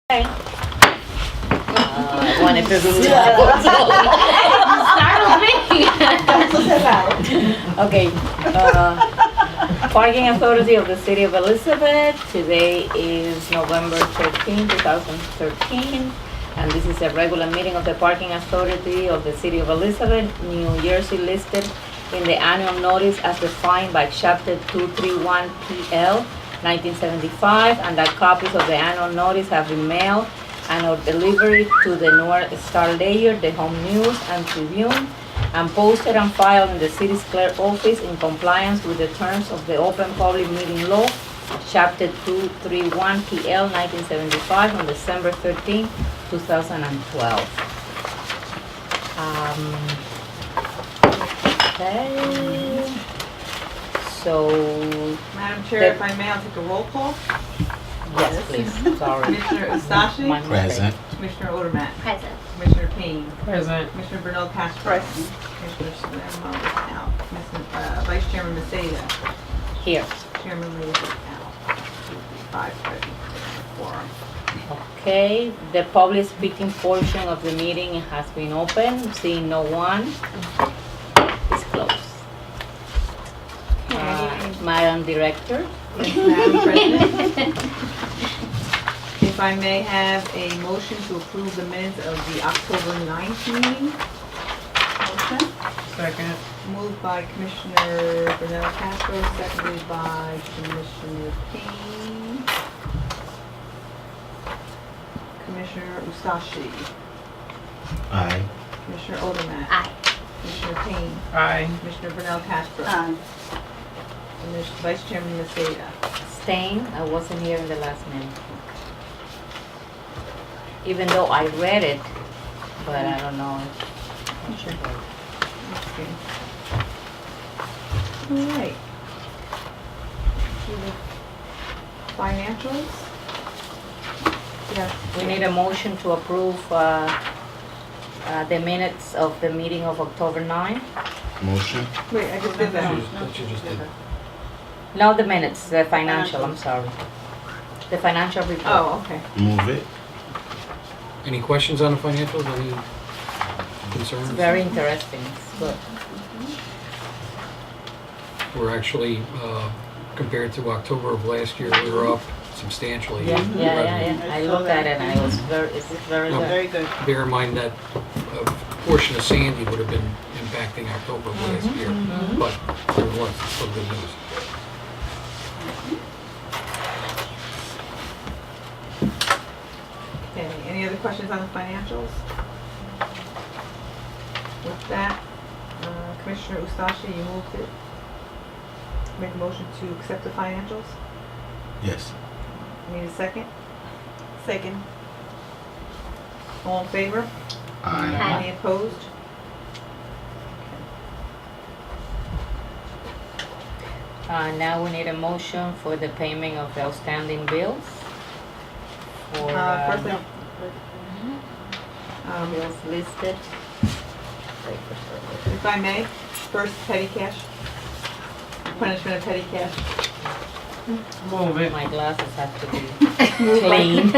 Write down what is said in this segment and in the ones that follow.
I wanted to do Okay. Parking Authority of the City of Elizabeth. Today is November 13, 2013. And this is a regular meeting of the Parking Authority of the City of Elizabeth, New Jersey, listed in the annual notice as defined by Chapter 231 PL 1975, and that copies of the annual notice have been mailed and or delivered to the North Star Ledger, the Home News and Tribune, and posted and filed in the city's clerk office in compliance with the terms of the Open Public Meeting Law, Chapter 231 PL 1975, on December 13, 2012. Okay. So, Madam Chair, if I may, I'll take a roll call. yes, please. Sorry. Commissioner Ustashi? My mistake. Present. Commissioner Odermatt? Present. Commissioner Payne? Present. Commissioner Bernal Castro? Present. Commissioner Salerno is out. Vice Chairman Maceda? Here. Chairman Lee is out. 5 present. Quorum. Okay, the public speaking portion of the meeting has been open. Seeing no one, it's closed. Madam Director. Yes, Madam President. If I may have a motion to approve the minutes of the October 9th meeting. Motion. Second. Moved by Commissioner Bernal Castro, seconded by Commissioner Payne. Commissioner Ustashi. Aye. Commissioner Odermatt. Aye. Commissioner Payne. Aye. Commissioner Bernal Castro. Vice Chairman Maceda. Staying, I wasn't here in the last minute. Even though I read it, but I don't know. Okay. All right. Financials? Yes. We need a motion to approve the minutes of the meeting of October 9. Motion. Wait, I just did that. That you just did. No, the minutes, the financial, I'm sorry. The financial report. Oh, okay. Move it. Any questions on the financials? Any concerns? It's very interesting. It's good. We're actually, compared to October of last year, we were up substantially. Yeah. in revenue. I looked at it and it's very No. good. Very good. Bear in mind that a portion of Sandy would have been impacting October of last year, but nevertheless, it's still good news. Okay, any other questions on the financials? With that, Commissioner Ustashi, you moved it. Make a motion to accept the financials. Yes. Need a second? Second. All in favor? Aye. Aye. Any opposed? Now we need a motion for the payment of the outstanding bills. For First, bills listed. if I may, first petty cash. Punishment of petty cash. Move it. My glasses have to be clean.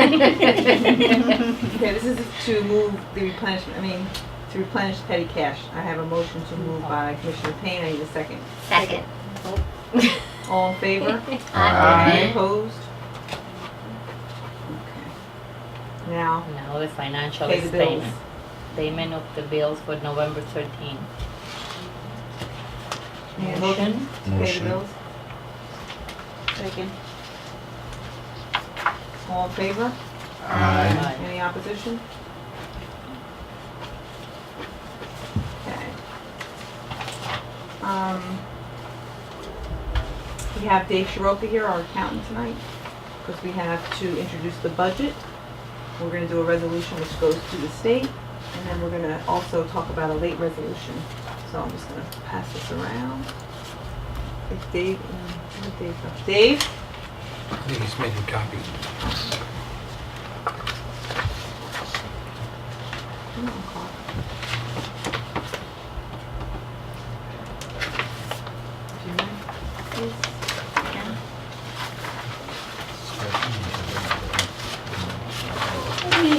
Okay, this is to move the replenishment, to replenish petty cash. I have a motion to move by Commissioner Payne. I need a second. Second. All in favor? Aye. Any opposed? Okay. Now, Now the financial pay the bills. statement. Payment of the bills for November 13. Need a Motion. to pay the Motion. bills? Second. All in favor? Aye. Any opposition? Okay. We have Dave Shiroka here, our accountant tonight, because we have to introduce the budget. We're gonna do a resolution which goes to the state, and then we're gonna also talk about a late resolution. So I'm just gonna pass this around. It's Dave, where'd Dave go? Dave? I think he's making copies. Come on, Clark. Do you mind, please? Yeah.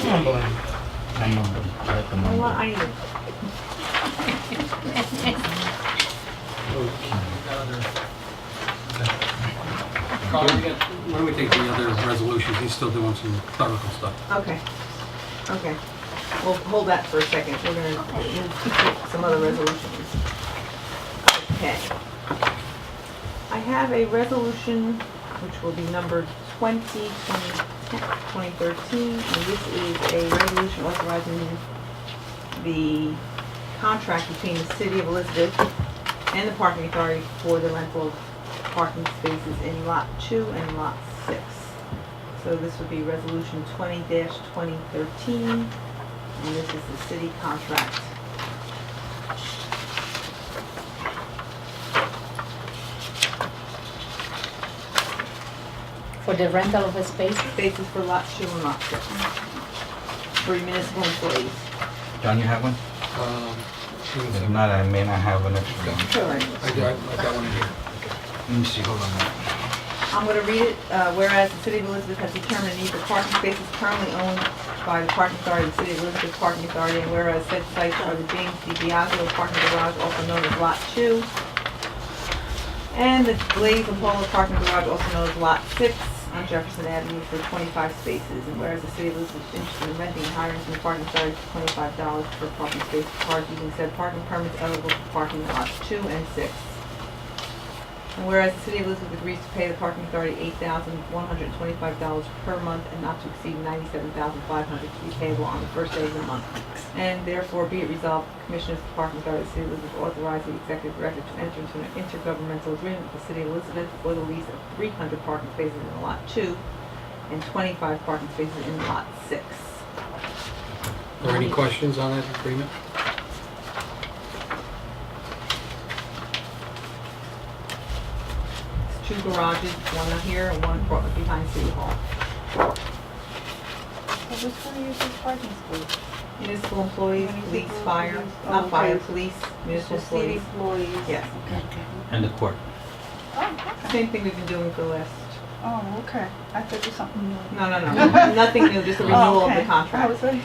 Cumberland. I'm at the You know what, moment. I need it. Carl, why don't we take the other resolutions? He's still doing some clerical stuff. Okay, okay. We'll hold that for a second. We're gonna keep some other resolutions. Okay. I have a resolution which will be numbered 2013, and this is a resolution authorizing the contract between the City of Elizabeth and the Parking Authority for the rental of parking spaces in Lot 2 and Lot 6. So this would be Resolution 20-2013, and this is the city contract. For the rental of a space? Spaces for Lot 2 and Lot 6 for municipal employees. John, you have one? If not, I may not have an extra one. All right. I got one in here. Let me see, hold on. I'm going to read it. Whereas the City of Elizabeth has determined the need for parking spaces currently owned by the Parking Authority, the City of Elizabeth Parking Authority, and whereas said sites are the James D. Biagio Parking Garage, also known as Lot 2, and the Blaze Apollo Parking Garage, also known as Lot 6, on Jefferson Avenue for 25 spaces. And whereas the City of Elizabeth is interested in renting and hiring from the Parking Authority for $25 per parking space for cars using said parking permits eligible for parking in Lots 2 and 6. And whereas the City of Elizabeth agrees to pay the Parking Authority $8,125 per month and not to exceed $97,500 to be payable on the first day of the month. And therefore be it resolved, the Commissioners of the Parking Authority of the City of Elizabeth authorize the Executive Director to enter into an intergovernmental agreement with the City of Elizabeth for the lease of 300 parking spaces in Lot 2 and 25 parking spaces in Lot 6. Are there any questions on that agreement? Two garages, one out here and one behind City Hall. Which one uses parking space? Municipal employees, police, fire, Oh, not fire, okay. police, municipal The city employees. employees. Yes. Okay. And the court. Oh, okay. Same thing we've been doing for the last, Oh, okay. I thought it was something new. no, nothing new, just a renewal of the I contract. was like, Is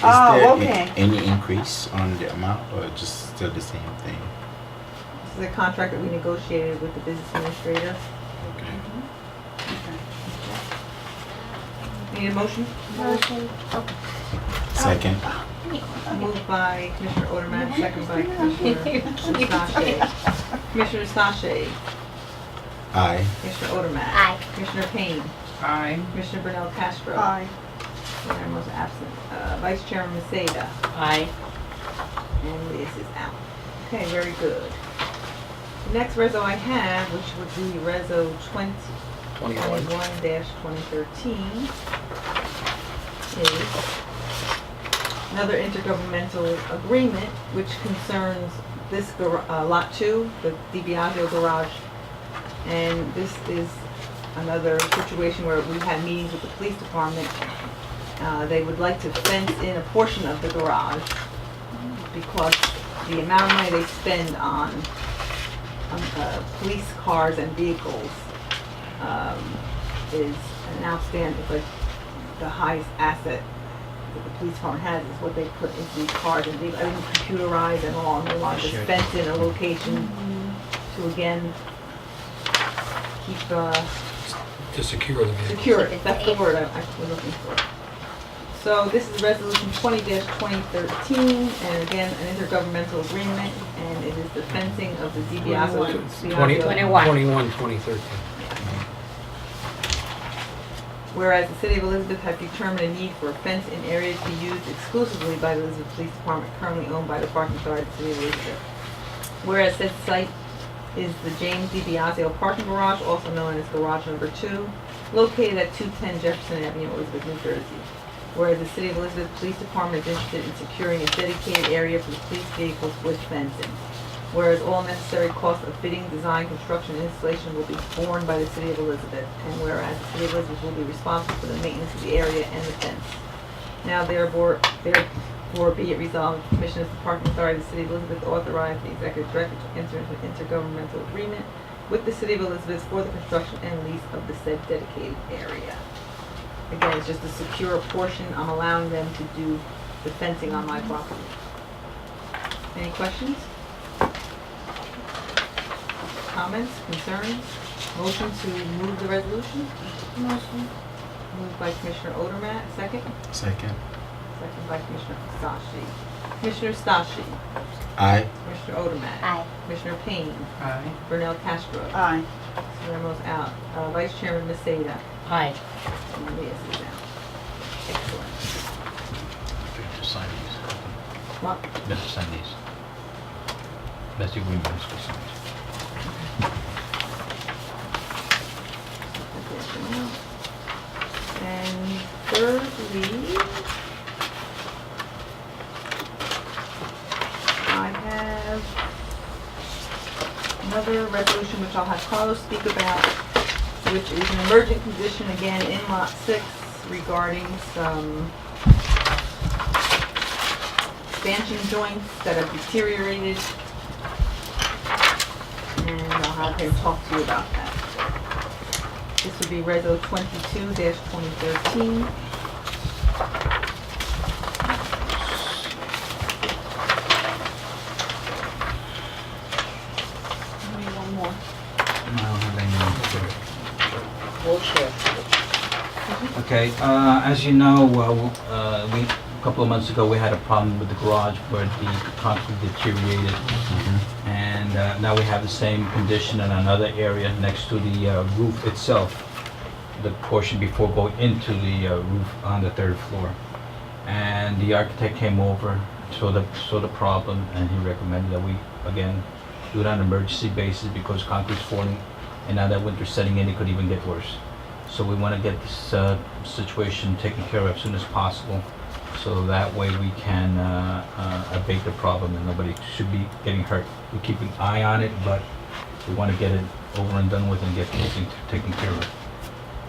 Oh, there okay. any increase on the amount or just still the same thing? This is a contract that we negotiated with the business administrator. Okay. Need a motion? motion. Second. Moved by Commissioner Odermatt, second by Commissioner Sachet. Commissioner Sachet. Aye. Commissioner Odermatt. Aye. Commissioner Payne. Aye. Commissioner Bernal Castro. Aye. Chairman was absent. Vice Chairman Maceda. Aye. And Liz is out. Okay, very good. The next reso I have, which would be reso 21. 21-2013, is another intergovernmental agreement which concerns this Lot 2, the DiBiagio garage. And this is another situation where we've had meetings with the police department. They would like to fence in a portion of the garage because the amount of money they spend on police cars and vehicles is an outstanding, it's like the highest asset that the police department has is what they put into these cars and vehicles. Everything's computerized and all, and they want to Sure. fence in a location to again keep To secure the vehicle. secure it. That's the word I was looking for. So this is resolution 20-2013, and again, an intergovernmental agreement, and it is the fencing of the DiBiagio. 2013. Whereas the City of Elizabeth has determined a need for a fence in areas to be used exclusively by the Elizabeth Police Department, currently owned by the Parking Authority of the City of Elizabeth. Whereas said site is the James D. Biagio Parking Garage, also known as Garage Number 2, located at 210 Jefferson Avenue, Elizabeth, New Jersey. Whereas the City of Elizabeth Police Department is interested in securing a dedicated area for the police vehicles with fencing. Whereas all necessary costs of fitting, design, construction, and installation will be borne by the City of Elizabeth. And whereas the City of Elizabeth will be responsible for the maintenance of the area and the fence. Now therefore be it resolved, the Commissioners of the Parking Authority of the City of Elizabeth authorize the Executive Director to enter into an intergovernmental agreement with the City of Elizabeth for the construction and lease of the said dedicated area. Again, it's just a secure portion. I'm allowing them to do the fencing on my property. Any questions? Comments, concerns? Motion to move the resolution? Motion. Moved by Commissioner Odermatt, second? Second. Second by Commissioner Stashi. Commissioner Stashi. Aye. Commissioner Odermatt. Aye. Commissioner Payne. Aye. Burnell Castro. Aye. Ramos out. Vice Chairman Maseda. Aye. And Reyes is out. Excellent. To sign these. What? Best to sign these. Best the agreement is to sign. And thirdly, I have another resolution which I'll have Carlos speak about, which is an emergent condition again in Lot 6 regarding some stanchion joints that have deteriorated. And I'll have him talk to you about that. This would be Reso 22-2013. Maybe one more. I don't have any. We'll share. Okay, as you know, a couple of months ago, we had a problem with the garage where the concrete deteriorated. And now we have the same condition in another area next to the roof itself, the portion before going into the roof on the third floor. And the architect came over, saw the problem, and he recommended that we, again, do it on an emergency basis because concrete's falling, and now that winter's setting in, it could even get worse. So we want to get this situation taken care of as soon as possible, so that way we can abate the problem and nobody should be getting hurt. We keep an eye on it, but we want to get it over and done with and get everything taken care of.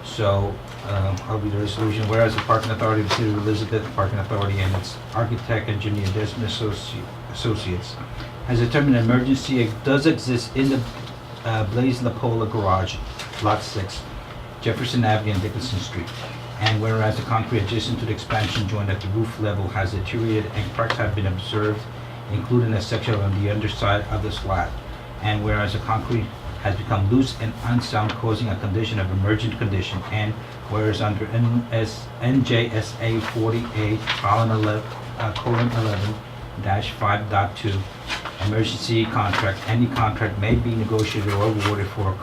So I'll read the resolution. Whereas the Parking Authority of the City of Elizabeth Parking Authority and its architect engineer Desmond Associates has determined an emergency does exist in the Blaze La Pola garage, Lot 6, Jefferson Avenue and Dickinson Street. And whereas the concrete adjacent to the expansion joint at the roof level has deteriorated and cracks have been observed, including a section on the underside of the slab. And whereas the concrete has become loose and unsound, causing a condition of emergent condition. And whereas under NJSA 48:11-5.2, emergency contract, any contract may be negotiated or awarded for a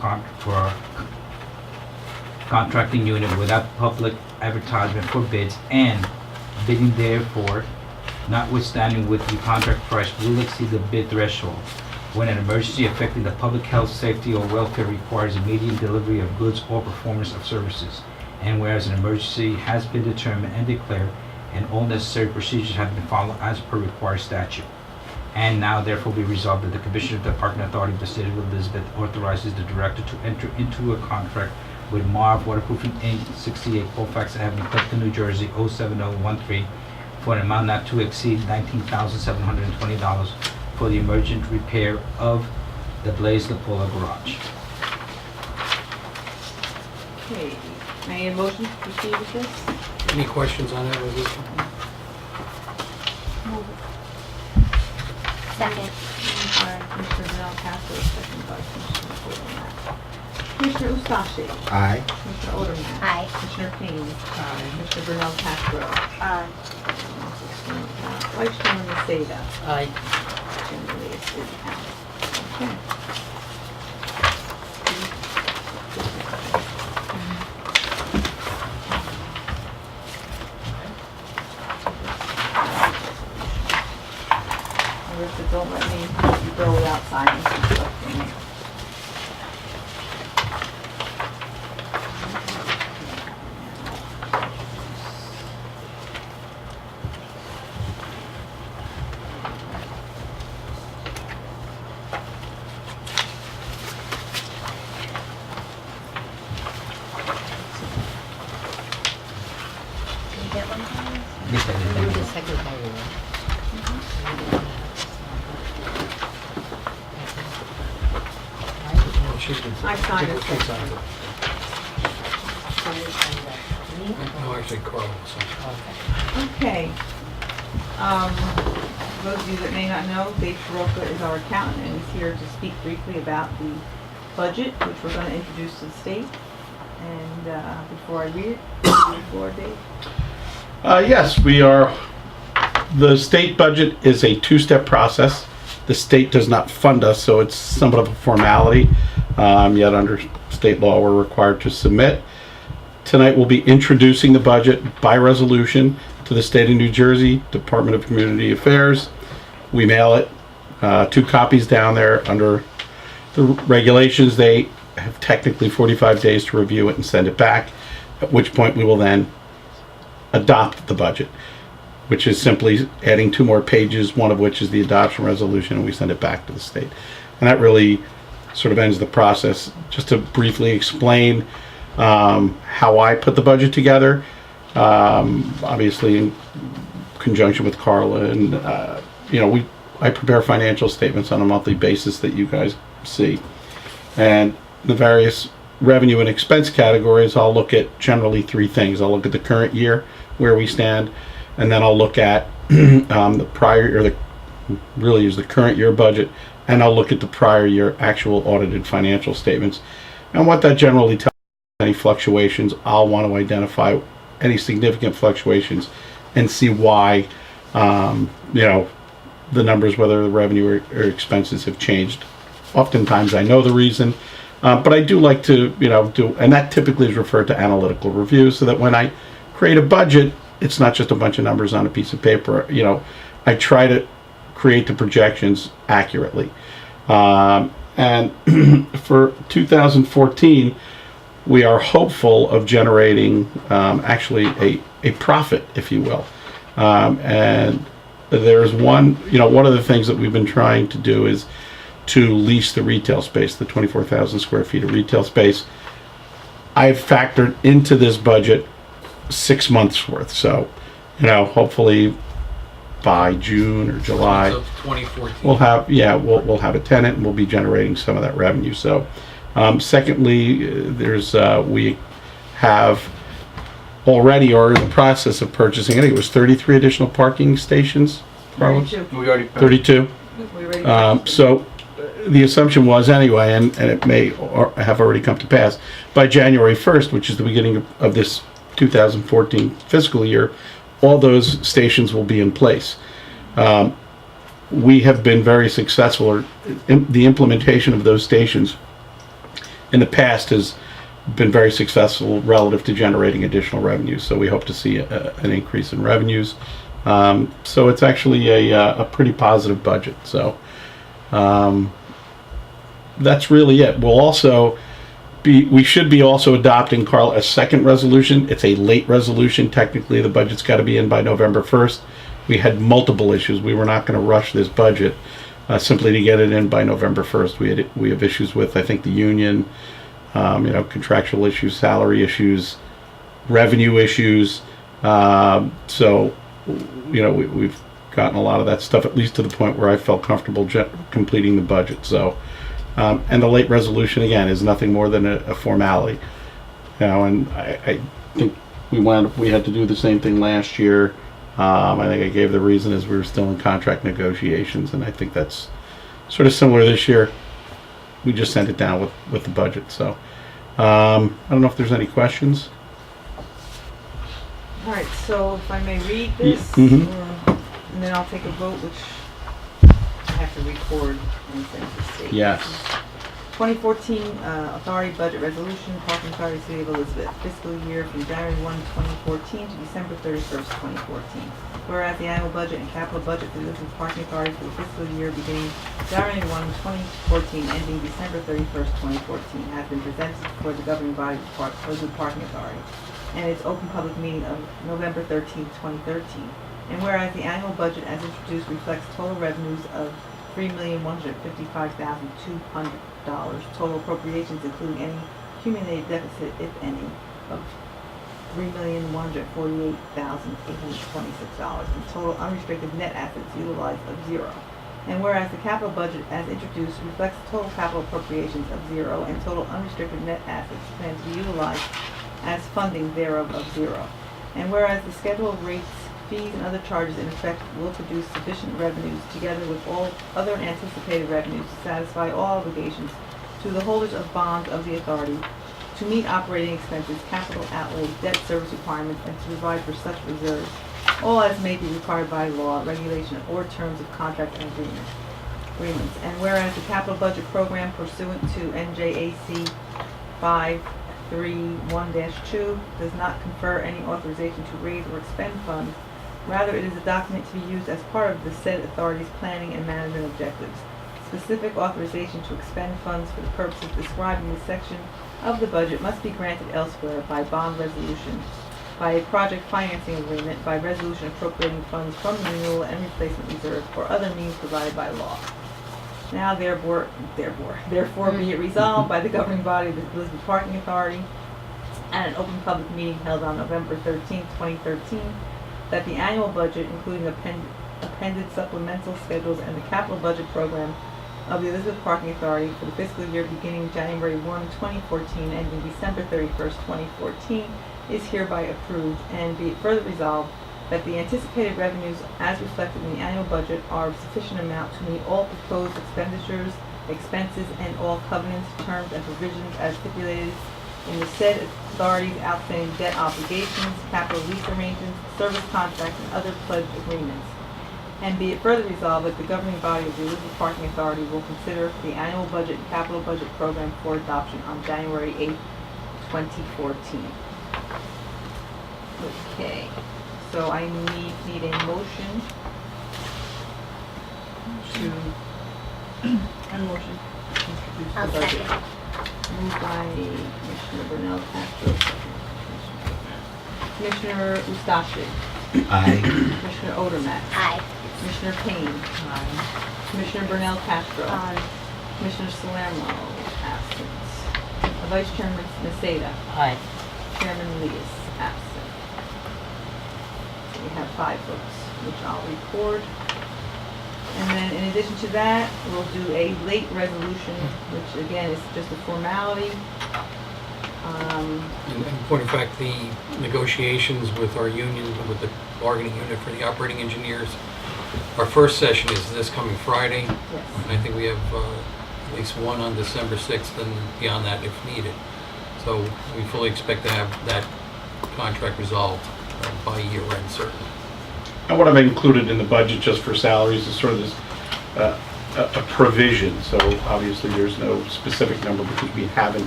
contracting unit without public advertisement for bids, and bidding therefore, notwithstanding with the contract price, will exceed the bid threshold. When an emergency affecting the public health, safety, or welfare requires immediate delivery of goods or performance of services. And whereas an emergency has been determined and declared, and all necessary procedures have been followed as per required statute. And now therefore be resolved that the Commissioner of the Parking Authority of the City of Elizabeth authorizes the Director to enter into a contract with Marv Waterproofing Inc., 68 Colfax Avenue, Clifton, New Jersey, 07013, for an amount not to exceed $19,720 for the emergent repair of the Blaze La Pola garage. Okay, may I get a motion to proceed with this? Any questions on that resolution? Move it. Second. Moved by Commissioner Bernal Castro, second by Commissioner Odermatt. Commissioner Ustashi. Aye. Commissioner Odermatt. Aye. Commissioner Payne. Commissioner Bernal Castro. Aye. Vice Chairman Maseda. Aye. Chairman Reyes is out. Okay. Marissa, don't let me throw it outside and some stuff in there. Can you get one? Yes, I did. You're the secretary, right? Well, she's been- I signed it. She signed it. No, actually Carl was. Okay. For those of you that may not know, Dave Shiroka is our accountant and he's here to speak briefly about the budget, which we're going to introduce to the state. And before I read it, the floor, Dave. Yes, we are. The state budget is a two-step process. The state does not fund us, so it's somewhat of a formality. Yet under state law, we're required to submit. Tonight we'll be introducing the budget by resolution to the state of New Jersey Department of Community Affairs. We mail it, 2 copies down there. Under the regulations, they have technically 45 days to review it and send it back, at which point we will then adopt the budget, which is simply adding 2 more pages, one of which is the adoption resolution, and we send it back to the state. And that really sort of ends the process. Just to briefly explain how I put the budget together, obviously in conjunction with Carla, and I prepare financial statements on a monthly basis that you guys see. And the various revenue and expense categories, I'll look at generally 3 things. I'll look at the current year, where we stand, and then I'll look at the prior, or the really is the current year budget, and I'll look at the prior year actual audited financial statements. And what that generally tells me, any fluctuations, I'll want to identify any significant fluctuations and see why, the numbers, whether the revenue or expenses have changed. Oftentimes I know the reason, but I do like to, do, and that typically is referred to analytical review, so that when I create a budget, it's not just a bunch of numbers on a piece of paper. I try to create the projections accurately. And for 2014, we are hopeful of generating actually a profit, if you will. And there's one of the things that we've been trying to do is to lease the retail space, the 24,000 square feet of retail space. I've factored into this budget 6 months worth. So, hopefully by June or July, So 2014. we'll have a tenant and we'll be generating some of that revenue. So, secondly, we have already or in the process of purchasing, I think it was 33 additional parking stations, Carlos? 32. We already 32. We already So the assumption was anyway, and it may or have already come to pass, by January 1st, which is the beginning of this 2014 fiscal year, all those stations will be in place. We have been very successful, or the implementation of those stations in the past has been very successful relative to generating additional revenues. So we hope to see an increase in revenues. So it's actually a pretty positive budget. So that's really it. We should be also adopting, Carl, a second resolution. It's a late resolution. Technically, the budget's got to be in by November 1st. We had multiple issues. We were not going to rush this budget simply to get it in by November 1st. We have issues with, I think, the union, contractual issues, salary issues, revenue issues. So, we've gotten a lot of that stuff, at least to the point where I felt comfortable completing the budget. So, and the late resolution, again, is nothing more than a formality. And I think we had to do the same thing last year. I think I gave the reason is we were still in contract negotiations, and I think that's sort of similar this year. We just sent it down with the budget. So I don't know if there's any questions. All right, so if I may read this, Mhm. and then I'll take a vote, which I have to record and send to the state. Yes. 2014 Authority Budget Resolution, Parking Authority, City of Elizabeth, fiscal year from January 1, 2014 to December 31st, 2014. Whereas the annual budget and capital budget for the Elizabeth Parking Authority for the fiscal year beginning January 1, 2014, ending December 31st, 2014, has been presented before the governing body of the Elizabeth Parking Authority, and its open public meeting of November 13th, 2013. And whereas the annual budget as introduced reflects total revenues of $3,155,200, total appropriations including any accumulated deficit, if any, of $3,148,826, and total unrestricted net assets utilized of 0. And whereas the capital budget as introduced reflects total capital appropriations of 0 and total unrestricted net assets planned to be utilized as funding thereof of zero. And whereas the schedule of rates, fees, and other charges in effect will produce sufficient revenues together with all other anticipated revenues to satisfy all obligations to the holders of bonds of the authority to meet operating expenses, capital outlay, debt service requirements, and to provide for such reserves, all as may be required by law, regulation, or terms of contract and agreements. And whereas the capital budget program pursuant to NJAC 531-2 does not confer any authorization to raise or expend funds, rather it is a document to be used as part of the said authority's planning and management objectives. Specific authorization to expend funds for the purposes described in this section of the budget must be granted elsewhere by bond resolution, by a project financing agreement, by resolution appropriating funds from the renewal and replacement reserve, or other means provided by law. Now therefore be it resolved by the governing body of the Elizabeth Parking Authority at an open public meeting held on November 13, 2013, that the annual budget, including appended supplemental schedules and the capital budget program of the Elizabeth Parking Authority for the fiscal year beginning January 1, 2014, ending December 31st, 2014, is hereby approved, and be it further resolved that the anticipated revenues as reflected in the annual budget are of sufficient amount to meet all proposed expenditures, expenses, and all covenants, terms, and provisions as stipulated in the said authority's outstanding debt obligations, capital lease arrangements, service contracts, and other pledge agreements. And be it further resolved that the governing body of the Elizabeth Parking Authority will consider the annual budget and capital budget program for adoption on January 8, 2014. Okay, so I need a motion to introduce I'll the budget. second. Moved by Commissioner Bernal Castro, Commissioner Ustashi, Aye. Commissioner Odermatt, Aye. Commissioner Payne, Commissioner Bernal Castro, Commissioner Salerno, absent. Vice Chairman Maceda, Aye. Chairman Lee is absent. So we have 5 votes, which I'll record. And then in addition to that, we'll do a late resolution, which again is just a formality. In point of fact, the negotiations with our union, with the bargaining unit for the operating engineers, our first session is this coming Friday. Yes. And I think we have at least one on December 6th and beyond that if needed. So we fully expect to have that contract resolved by year end, certainly. And what I've included in the budget just for salaries is sort of this, a provision. So obviously there's no specific number because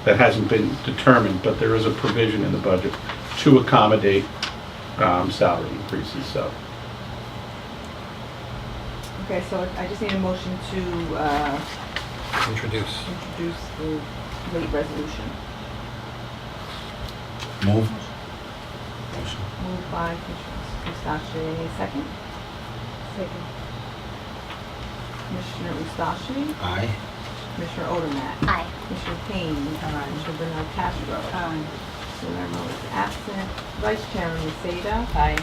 that hasn't been determined, but there is a provision in the budget to accommodate salary increases, so. Okay, so I just need a motion to Introduce. introduce the late resolution. Move. Moved by Commissioner Ustashi, second. Second. Commissioner Ustashi, Aye. Commissioner Odermatt, Aye. Commissioner Payne, Commissioner Bernal Castro, Salerno is absent, Vice Chairman Maceda, Aye.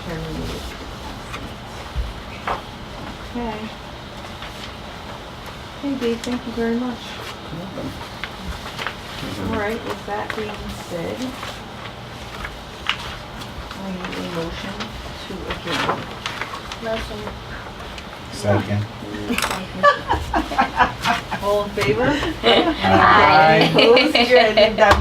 Chairman Lee is absent. Okay. Okay, Dave, thank you very much. All right, with that being said, I need a motion to adjourn. Motion. Second. All in favor? Aye. Opposed? You're in that-